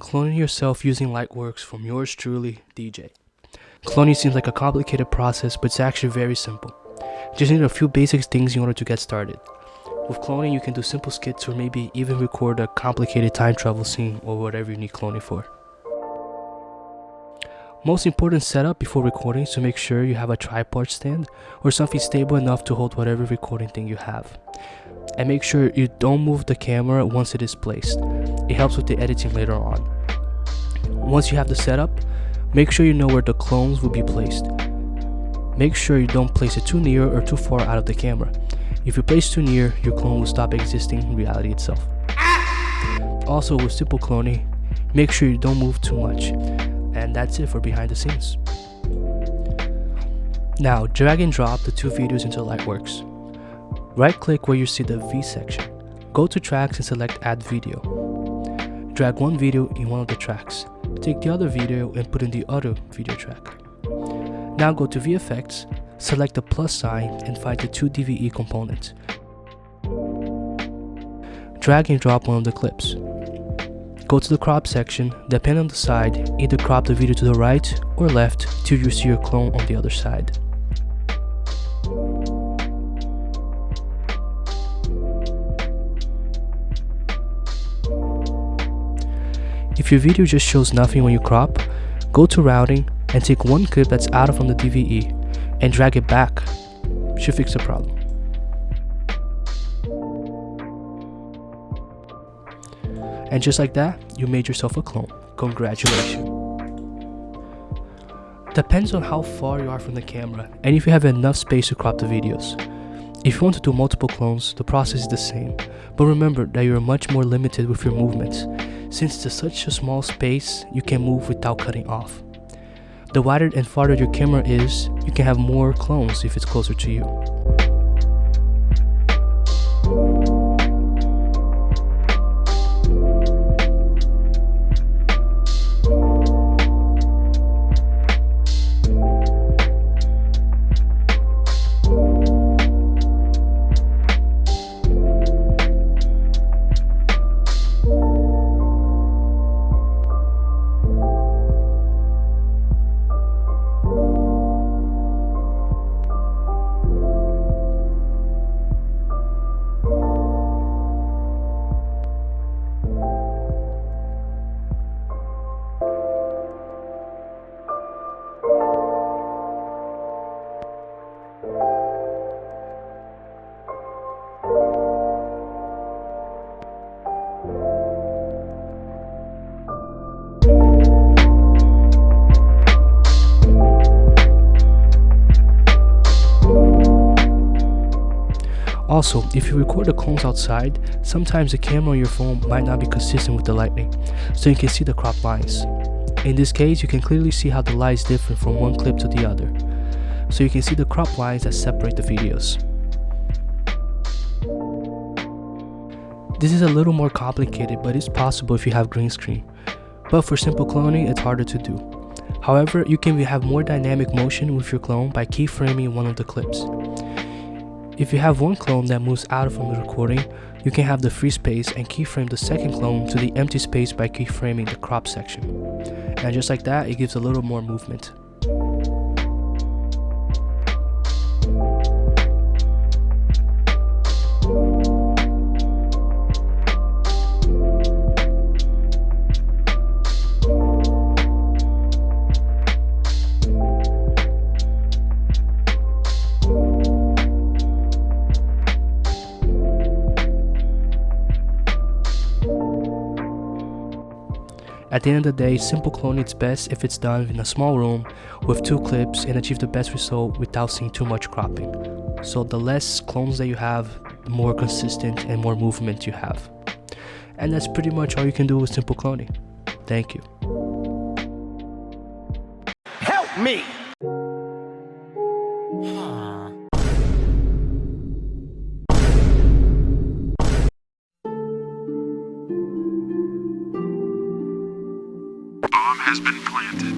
cloning yourself using LightWorks from yours truly, DJ. Cloning seems like a complicated process, but it's actually very simple. You just need a few basic things in order to get started. With cloning, you can do simple skits or maybe even record a complicated time travel scene or whatever you need cloning for. Most important setup before recording is to make sure you have a tripod stand or something stable enough to hold whatever recording thing you have. And make sure you don't move the camera once it is placed. It helps with the editing later on. Once you have the setup, make sure you know where the clones will be placed. Make sure you don't place it too near or too far out of the camera. If you place too near, your clone will stop existing in reality itself. Also, with simple cloning, make sure you don't move too much. And that's it for behind the scenes. Now, drag and drop the two videos into LightWorks. Right click where you see the V section. Go to tracks and select add video. Drag one video in one of the tracks. Take the other video and put in the other video track. Now go to VFX, select the plus sign and find the two DVE components. Drag and drop one of the clips. Go to the crop section, depending on the side, either crop the video to the right or left till you see your clone on the other side. If your video just shows nothing when you crop, go to routing and take one clip that's out from the DVE and drag it back. Should fix the problem. And just like that, you made yourself a clone. Congratulations. Depends on how far you are from the camera and if you have enough space to crop the videos. If you want to do multiple clones, the process is the same, but remember that you are much more limited with your movements. Since it's such a small space, you can move without cutting off. The wider and farther your camera is, you can have more clones if it's closer to you. Also, if you record the clones outside, sometimes the camera on your phone might not be consistent with the lighting, so you can see the crop lines. In this case, you can clearly see how the light is different from one clip to the other, so you can see the crop lines that separate the videos. This is a little more complicated, but it's possible if you have green screen. But for simple cloning, it's harder to do. However, you can have more dynamic motion with your clone by keyframing one of the clips. If you have one clone that moves out from the recording, you can have the free space and keyframe the second clone to the empty space by keyframing the crop section. And just like that, it gives a little more movement. At the end of the day, simple cloning is best if it's done in a small room with two clips and achieve the best result without seeing too much cropping. So the less clones that you have, the more consistent and more movement you have. And that's pretty much all you can do with simple cloning. Thank you. Help me! Bomb has been planted.